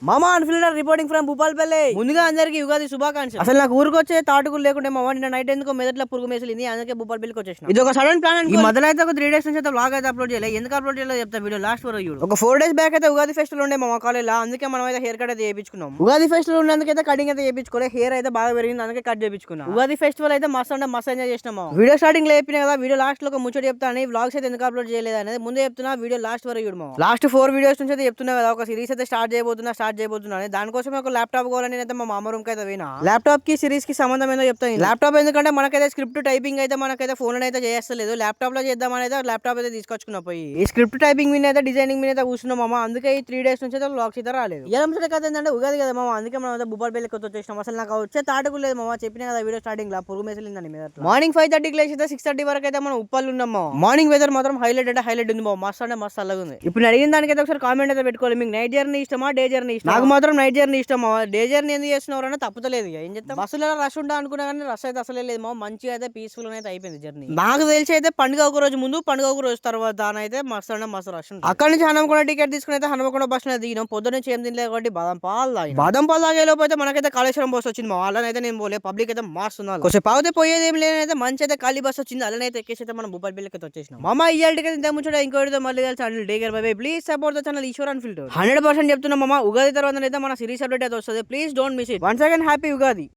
మామా అన్ఫిల్టర్ reporting from Bhupalpally. ముందుగా అందరికి యుగాది శుభాకాంక్షలు. అసలు నాకు ఊరికి వచ్చే తాటుకులు లేకుంటే మా వాడిని నైట్ ఎందుకో మెదట్లో పురుగు మేసలింది, అందుకే భూపాల్పల్లికి వచ్చేసిన. ఇది ఒక సడన్ ప్లాన్. ఈ మొదలు అయితే ఒక 3 days నుంచి అయితే వ్లాగ్ అయితే అప్లోడ్ చేయలేదు. ఎందుకు అప్లోడ్ చేయలేదు చెప్తా వీడియో లాస్ట్ వరకు చూడు. ఒక 4 days బ్యాక్ అయితే ఉగాది ఫెస్టివల్ ఉండే మా కాలేజ్ లో, అందుకే మనం అయితే హెయిర్ కట్ అయితే చేయించుకున్నాం. ఉగాది ఫెస్టివల్ ఉన్నందుకైతే కటింగ్ అయితే చేయించుకోలేదు, హెయిర్ అయితే బాగా పెరిగింది, అందుకే కట్ చేయించుకున్నాం. ఉగాది ఫెస్టివల్ అయితే మస్తు అంటే మస్తు ఎంజాయ్ చేసినాము. వీడియో స్టార్టింగ్ లో చెప్పిన కదా, వీడియో లాస్ట్ లో ఒక ముచ్చట చెప్తాను. వ్లాగ్స్ అయితే ఎందుకు అప్లోడ్ చేయలేదు అనేది ముందే చెప్తున్నా, వీడియో లాస్ట్ వరకు చూడము. లాస్ట్ 4 videos నుంచి అయితే చెప్తున్నా కదా, ఒక సిరీస్ అయితే స్టార్ట్ చేయబోతున్నా దానికోసం ఒక ల్యాప్టాప్ కావాలని అయితే మా మామ రూమ్ కి అయితే పోయినా. ల్యాప్టాప్ కి సిరీస్ కి సంబంధం ఏందో చెప్తాను. ల్యాప్టాప్ ఎందుకంటే మనకైతే స్క్రిప్ట్ టైపింగ్ అయితే మనకైతే ఫోన్ అయితే చేస్తలేదు, ల్యాప్టాప్ లో చేద్దామని అయితే ల్యాప్టాప్ అయితే తీసుకొచ్చుకున్నా పోయి. ఈ స్క్రిప్ట్ టైపింగ్ మీద అయితే డిజైనింగ్ మీద అయితే కూర్చున్నాం మామ, అందుకే ఈ 3 days నుంచి అయితే వ్లాగ్స్ అయితే రాలేదు. ఏం కథ ఏంటంటే ఉగాది కదా మామ, అందుకే మనం అయితే భూపాల్పల్లికి కొత్త వచ్చేసినాం. అసలు నాకు వచ్చే తాటకు లేదు మామ, చెప్పిన కదా వీడియో స్టార్టింగ్ లో పురుగు మేసలిందని మీద. మార్నింగ్ 5:30కి లేచి అయితే 6:30 వరకు అయితే మనం ఉప్పల్ ఉన్నాము. మార్నింగ్ వెదర్ మాత్రం హైలైట్ అంటే హైలైట్ ఉంది మామ, మస్తు అంటే మస్తు అల్లగా ఉంది. ఇప్పుడు అడిగిన దానికైతే ఒకసారి కామెంట్ అయితే పెట్టుకోవాలి, మీకు నైట్ జర్నీ ఇష్టమా డే జర్నీ ఇష్టమా? నాకు మాత్రం నైట్ జర్నీ ఇష్టం. డే జర్నీ ఎందుకు చేస్తున్నారు అంటే తప్పుతలేదు, ఏం చెప్తాం. బస్సులో రష్ ఉంటా అనుకున్నా కానీ రష్ అయితే అసలే లేదు మామ, మంచిగా అయితే పీస్ఫుల్ అయితే అయిపోయింది జర్నీ. నాకు తెలిసి అయితే పండుగ ఒక రోజు ముందు, పండుగ ఒక రోజు తర్వాత అయితే మస్తు అంటే మస్తు రష్ ఉంటుంది. అక్కడ నుంచి హనుమకొండ టికెట్ తీసుకుని అయితే హనుమకొండ బస్ లో దిగినాం. పొద్దు నుంచి ఏం తినలేదు కాబట్టి బాదం పాలు తాగే లోపు అయితే మనకైతే కాళేశ్వరం బస్ వచ్చింది మా వాళ్ళనైతే నేను పోలే, పబ్లిక్ అయితే మాస్తున్నారు. కొంచెం పావుతే పోయేది ఏం లేదైతే మంచి అయితే ఖాళీ బస్ వచ్చింది, అలానైతే ఎక్కేసి అయితే మనం భూపాల్పల్లికి అయితే వచ్చేసినాం. మామ ఇయ్యాలకి ఇంత ముచ్చట ఇంకోటితో మళ్ళీ కలిసి take care bye bye. Please support the channel Eshwar unfilter. 100% చెప్తున్నా మామ, ఉగాది తర్వాత అయితే మన సిరీస్ అప్డేట్ అయితే వస్తుంది, please don't miss it. Once again happy Ugadi.